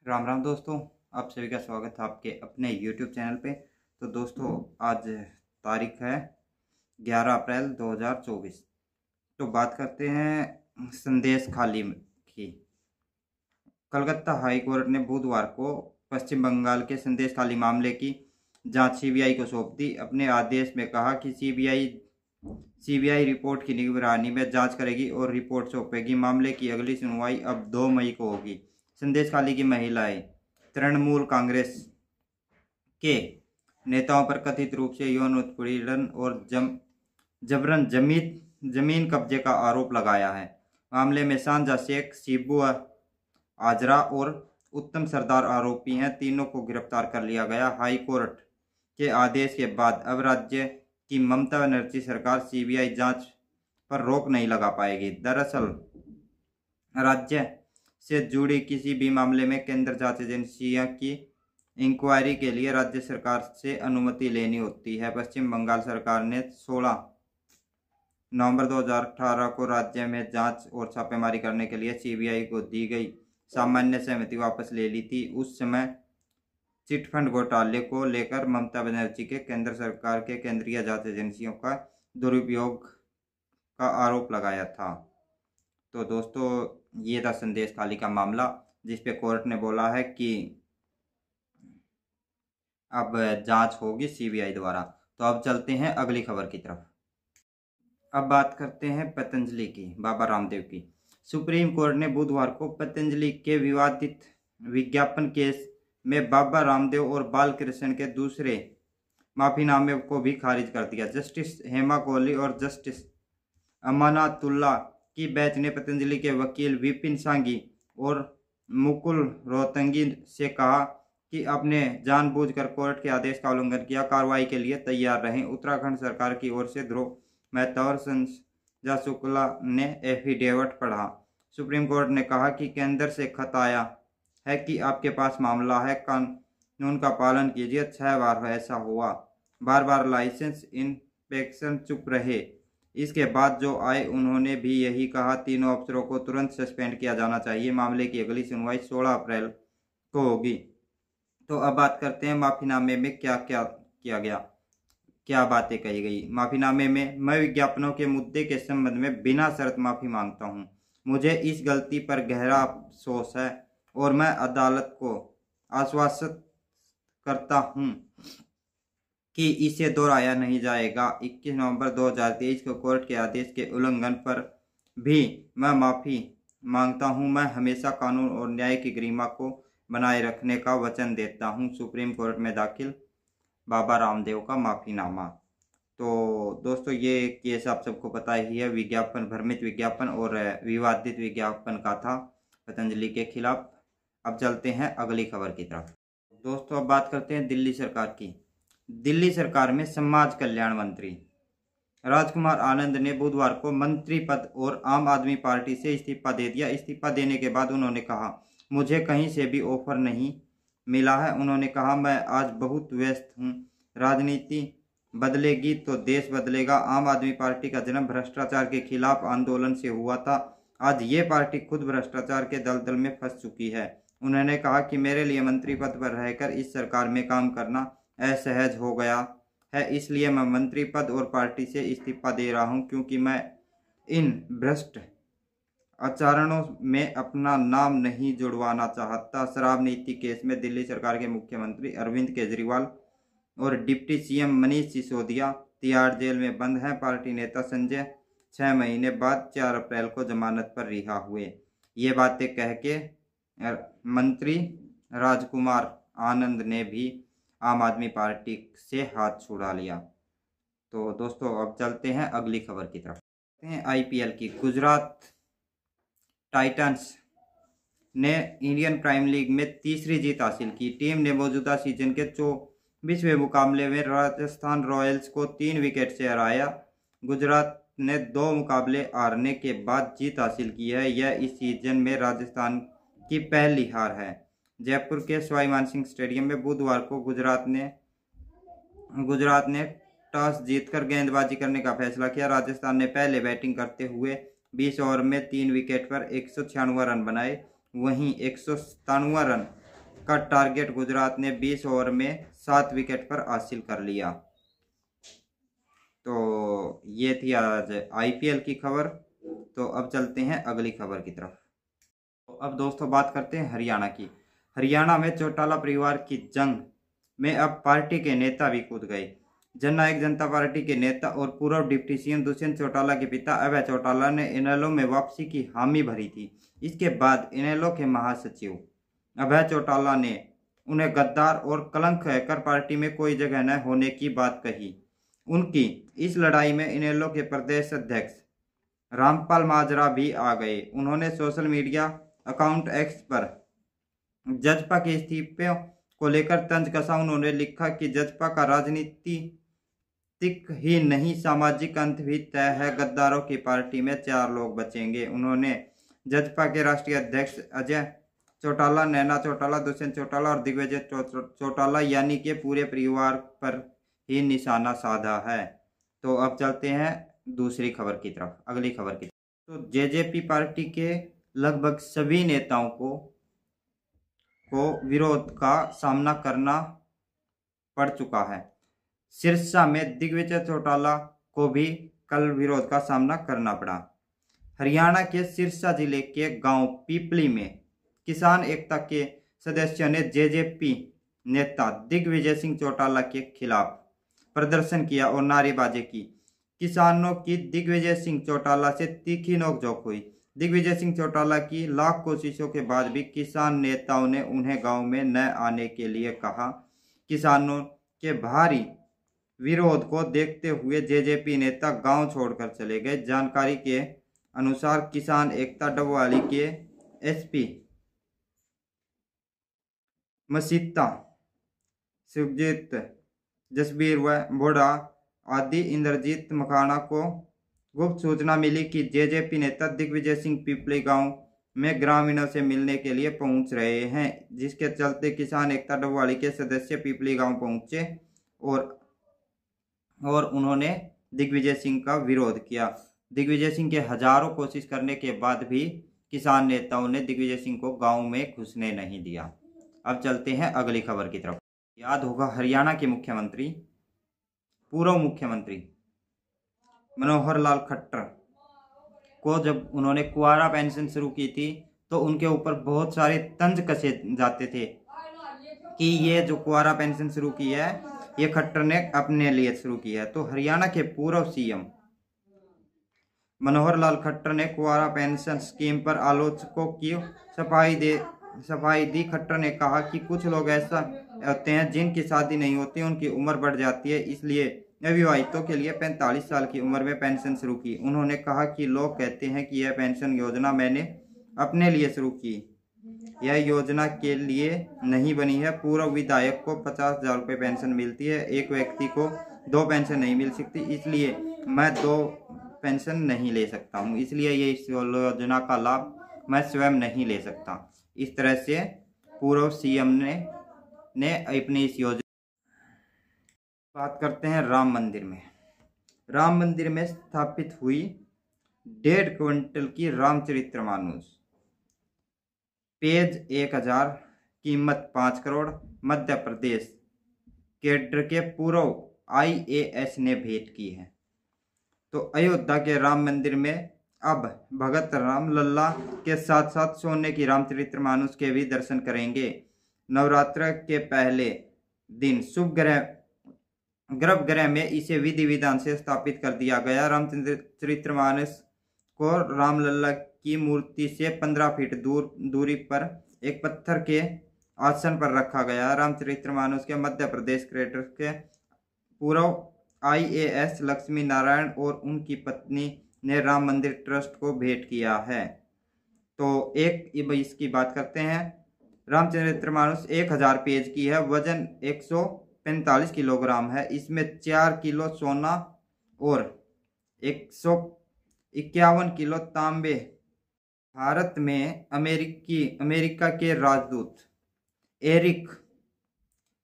राम राम दोस्तों। आप सभी का स्वागत है आपके अपने YouTube चैनल पे। तो दोस्तों, आज तारीख है 11 अप्रैल 2024। तो बात करते हैं संदेश खाली की। कलकत्ता हाई कोर्ट ने बुधवार को पश्चिम बंगाल के संदेश खाली मामले की जांच सीबीआई को सौंप दी। अपने आदेश में कहा कि सीबीआई रिपोर्ट की निगरानी में जांच करेगी और रिपोर्ट सौंपेगी। मामले की अगली सुनवाई अब 2 मई को होगी। संदेश खाली की महिलाएं तृणमूल कांग्रेस के नेताओं पर कथित रूप से यौन उत्पीड़न और जबरन जमीन कब्जे का आरोप लगाया है। मामले में सांझा शेख, शिबू आजरा और उत्तम सरदार आरोपी हैं। तीनों को गिरफ्तार कर लिया गया। हाई कोर्ट के आदेश के बाद अब राज्य की ममता बनर्जी सरकार सीबीआई जांच पर रोक नहीं लगा पाएगी। दरअसल राज्य से जुड़ी किसी भी मामले में केंद्र जांच एजेंसियों की इंक्वायरी के लिए राज्य सरकार से अनुमति लेनी होती है। पश्चिम बंगाल सरकार ने 16 नवंबर 2018 को राज्य में जांच और छापेमारी करने के लिए सीबीआई को दी गई सामान्य सहमति वापस ले ली थी। उस समय चिटफंड घोटाले को लेकर ममता बनर्जी के केंद्र सरकार के केंद्रीय जांच एजेंसियों का दुरुपयोग का आरोप लगाया था। तो दोस्तों, ये था संदेश खाली का मामला, जिसपे कोर्ट ने बोला है कि अब जांच होगी सीबीआई द्वारा। तो अब चलते हैं अगली खबर की तरफ। अब बात करते हैं पतंजलि की, बाबा रामदेव की। सुप्रीम कोर्ट ने बुधवार को पतंजलि के विवादित विज्ञापन केस में बाबा रामदेव और बालकृष्ण के दूसरे माफीनामे को भी खारिज कर दिया। जस्टिस हेमा कोहली और जस्टिस अमानतुल्ला की बेंच ने पतंजलि के वकील विपिन सांघी और मुकुल रोहतंगी से कहा कि आपने जानबूझकर कोर्ट के आदेश का उल्लंघन किया। कार्रवाई के लिए तैयार रहें। उत्तराखंड सरकार की ओर से ध्रुव मेहता और संजय शुक्ला ने एफिडेविट पढ़ा। सुप्रीम कोर्ट ने कहा कि केंद्र से खत आया है कि आपके पास मामला है, कानून का पालन कीजिए। 6 बार ऐसा हुआ, बार बार लाइसेंस इंस्पेक्शन चुप रहे। इसके बाद जो आए उन्होंने भी यही कहा। तीनों अफसरों को तुरंत सस्पेंड किया जाना चाहिए। मामले की अगली सुनवाई 16 अप्रैल को होगी। तो अब बात करते हैं माफीनामे में क्या क्या किया गया, क्या बातें कही गई। माफीनामे में, मैं विज्ञापनों के मुद्दे के संबंध में बिना शर्त माफी मांगता हूं। मुझे इस गलती पर गहरा अफसोस है और मैं अदालत को आश्वस्त करता हूं कि इसे दोहराया नहीं जाएगा। 21 नवंबर 2023 को कोर्ट के आदेश के उल्लंघन पर भी मैं माफी मांगता हूं। मैं हमेशा कानून और न्याय की गरिमा को बनाए रखने का वचन देता हूं। सुप्रीम कोर्ट में दाखिल बाबा रामदेव का माफीनामा। तो दोस्तों, ये केस आप सबको पता ही है, विज्ञापन, भ्रमित विज्ञापन और विवादित विज्ञापन का था पतंजलि के खिलाफ। अब चलते हैं अगली खबर की तरफ। दोस्तों, अब बात करते हैं दिल्ली सरकार की। दिल्ली सरकार में समाज कल्याण मंत्री राजकुमार आनंद ने बुधवार को मंत्री पद और आम आदमी पार्टी से इस्तीफा दे दिया। इस्तीफा देने के बाद उन्होंने कहा, मुझे कहीं से भी ऑफर नहीं मिला है। उन्होंने कहा, मैं आज बहुत व्यस्त हूं। राजनीति बदलेगी तो देश बदलेगा। आम आदमी पार्टी का जन्म भ्रष्टाचार के खिलाफ आंदोलन से हुआ था। आज ये पार्टी खुद भ्रष्टाचार के दलदल में फंस चुकी है। उन्होंने कहा कि मेरे लिए मंत्री पद पर रहकर इस सरकार में काम करना असहज हो गया है, इसलिए मैं मंत्री पद और पार्टी से इस्तीफा दे रहा हूं, क्योंकि मैं इन भ्रष्ट आचरणों में अपना नाम नहीं जुड़वाना चाहता। शराब नीति केस में दिल्ली सरकार के मुख्यमंत्री अरविंद केजरीवाल और deputy CM Manish Sisodia Tihar jail में बंद हैं। पार्टी नेता संजय 6 महीने बाद 4 अप्रैल को जमानत पर रिहा हुए। ये बातें कह के मंत्री राजकुमार आनंद ने भी आम आदमी पार्टी से हाथ छुड़ा लिया। तो दोस्तों, अब चलते हैं अगली खबर की तरफ। आईपीएल की, गुजरात टाइटंस ने इंडियन प्रीमियर लीग में तीसरी जीत हासिल की। टीम ने मौजूदा सीजन के 24वें मुकाबले में राजस्थान रॉयल्स को 3 विकेट से हराया। गुजरात ने 2 मुकाबले हारने के बाद जीत हासिल की है। यह इस सीजन में राजस्थान की पहली हार है। जयपुर के सवाई मानसिंह स्टेडियम में बुधवार को गुजरात ने टॉस जीतकर गेंदबाजी करने का फैसला किया। राजस्थान ने पहले बैटिंग करते हुए 20 ओवर में 3 विकेट पर 196 रन बनाए। वहीं 197 रन का टारगेट गुजरात ने 20 ओवर में 7 विकेट पर हासिल कर लिया। तो ये थी आज आईपीएल की खबर। तो अब चलते हैं अगली खबर की तरफ। तो अब दोस्तों बात करते हैं हरियाणा की। हरियाणा में चौटाला परिवार की जंग में अब पार्टी के नेता भी कूद गए। जननायक जनता पार्टी के नेता और पूर्व डिप्टी सीएम दुष्यंत चौटाला के पिता अभय चौटाला ने इनेलो में वापसी की हामी भरी थी। इसके बाद इनेलो के महासचिव अभय चौटाला ने उन्हें गद्दार और कलंक कहकर पार्टी में कोई जगह न होने की बात कही। उनकी इस लड़ाई में इनेलो के प्रदेश अध्यक्ष रामपाल माजरा भी आ गए। उन्होंने सोशल मीडिया अकाउंट एक्स पर जजपा के इस्तीफे को लेकर तंज कसा। उन्होंने लिखा कि जजपा का राजनीतिक ही नहीं सामाजिक अंत भी तय है। गद्दारों की पार्टी में 4 लोग बचेंगे। उन्होंने जजपा के राष्ट्रीय अध्यक्ष अजय चौटाला, नैना चौटाला, दुष्यंत चौटाला और दिग्विजय चौटाला यानी कि पूरे परिवार पर ही निशाना साधा है। तो अब चलते हैं दूसरी खबर की तरफ, अगली खबर की तरफ। तो जेजेपी पार्टी के लगभग सभी नेताओं को विरोध का सामना करना पड़ चुका है। सिरसा में दिग्विजय चौटाला को भी कल विरोध का सामना करना पड़ा। हरियाणा के सिरसा जिले के गांव पीपली में किसान एकता के सदस्यों ने जेजेपी नेता दिग्विजय सिंह चौटाला के खिलाफ प्रदर्शन किया और नारेबाजी की। किसानों की दिग्विजय सिंह चौटाला से तीखी नोकझोंक हुई। दिग्विजय सिंह चौटाला की लाख कोशिशों के बाद भी किसान नेताओं ने उन्हें गांव में न आने के लिए कहा। किसानों के भारी विरोध को देखते हुए जेजेपी नेता गांव छोड़कर चले गए। जानकारी के अनुसार किसान एकता डबवाली के एसपी मसीता, शिवजीत, जसबीर व बोड़ा आदि इंद्रजीत मखाना को गुप्त सूचना मिली कि जेजेपी नेता दिग्विजय सिंह पीपली गांव में ग्रामीणों से मिलने के लिए पहुंच रहे हैं, जिसके चलते किसान एकता डबवाली के सदस्य पीपली गांव पहुंचे और उन्होंने दिग्विजय सिंह का विरोध किया। दिग्विजय सिंह के हजारों कोशिश करने के बाद भी किसान नेताओं ने दिग्विजय सिंह को गांव में घुसने नहीं दिया। अब चलते हैं अगली खबर की तरफ। याद होगा हरियाणा के मुख्यमंत्री, पूर्व मुख्यमंत्री मनोहर लाल खट्टर को जब उन्होंने कुआरा पेंशन शुरू की थी तो उनके ऊपर बहुत सारे तंज कसे जाते थे कि ये जो कुआरा पेंशन शुरू की है ये खट्टर ने अपने लिए शुरू की है। तो हरियाणा के पूर्व सीएम मनोहर लाल खट्टर ने कुआरा पेंशन स्कीम पर आलोचकों की सफाई दी। खट्टर ने कहा कि कुछ लोग ऐसा होते हैं जिनकी शादी नहीं होती, उनकी उम्र बढ़ जाती है, इसलिए अविवाहितों के लिए 45 साल की उम्र में पेंशन शुरू की। उन्होंने कहा कि लोग कहते हैं कि यह पेंशन योजना मैंने अपने लिए शुरू की, यह योजना के लिए नहीं बनी है। पूर्व विधायक को 50,000 रुपये पेंशन मिलती है, एक व्यक्ति को 2 पेंशन नहीं मिल सकती, इसलिए मैं 2 पेंशन नहीं ले सकता हूँ, इसलिए ये इस योजना का लाभ मैं स्वयं नहीं ले सकता। इस तरह से पूर्व सीएम ने अपनी इस योजना। बात करते हैं राम मंदिर में। राम मंदिर में स्थापित हुई 1.5 क्विंटल की रामचरितमानस, पेज 1000, कीमत 5 करोड़, मध्य प्रदेश कैडर के पूर्व IAS ने भेंट की है। तो अयोध्या के राम मंदिर में अब भगत राम लल्ला के साथ साथ सोने की रामचरितमानस के भी दर्शन करेंगे। नवरात्र के पहले दिन शुभ गर्भगृह में इसे विधि विधान से स्थापित कर दिया गया। रामचरितमानस को रामलल्ला की मूर्ति से 15 फीट दूरी पर एक पत्थर के आसन पर रखा गया। रामचरितमानस के मध्य प्रदेश कैडर के पूर्व IAS लक्ष्मी नारायण और उनकी पत्नी ने राम मंदिर ट्रस्ट को भेंट किया है। तो इसकी बात करते हैं। रामचरितमानस 1000 पेज की है, वजन 145 किलोग्राम है। इसमें 4 किलो सोना और 151 किलो तांबे। भारत में अमेरिका के राजदूत एरिक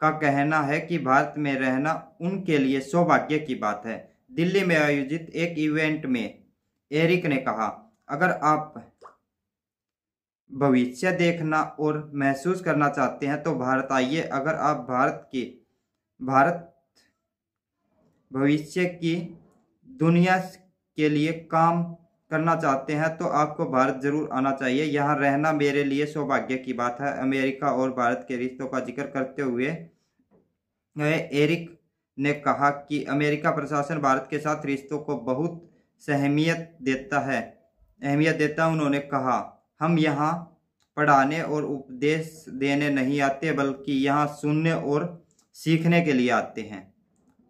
का कहना है कि भारत में रहना उनके लिए सौभाग्य की बात है। दिल्ली में आयोजित एक इवेंट में एरिक ने कहा, अगर आप भविष्य देखना और महसूस करना चाहते हैं तो भारत आइए। अगर आप भारत भविष्य की दुनिया के लिए काम करना चाहते हैं तो आपको भारत जरूर आना चाहिए। यहाँ रहना मेरे लिए सौभाग्य की बात है। अमेरिका और भारत के रिश्तों का जिक्र करते हुए एरिक ने कहा कि अमेरिका प्रशासन भारत के साथ रिश्तों को बहुत अहमियत देता है। उन्होंने कहा, हम यहाँ पढ़ाने और उपदेश देने नहीं आते बल्कि यहाँ सुनने और सीखने के लिए आते हैं।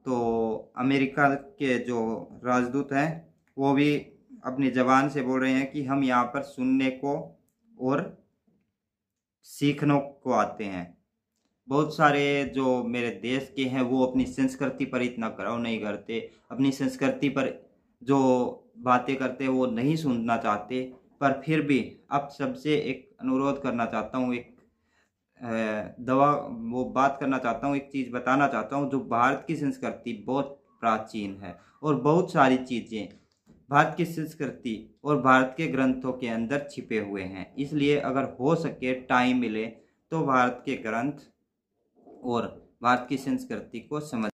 तो अमेरिका के जो राजदूत हैं वो भी अपनी ज़बान से बोल रहे हैं कि हम यहाँ पर सुनने को और सीखने को आते हैं। बहुत सारे जो मेरे देश के हैं वो अपनी संस्कृति पर इतना गर्व नहीं करते, अपनी संस्कृति पर जो बातें करते हैं वो नहीं सुनना चाहते। पर फिर भी अब सबसे एक अनुरोध करना चाहता हूँ, एक बात करना चाहता हूँ, एक चीज़ बताना चाहता हूँ। जो भारत की संस्कृति बहुत प्राचीन है और बहुत सारी चीज़ें भारत की संस्कृति और भारत के ग्रंथों के अंदर छिपे हुए हैं। इसलिए अगर हो सके, टाइम मिले तो भारत के ग्रंथ और भारत की संस्कृति को समझ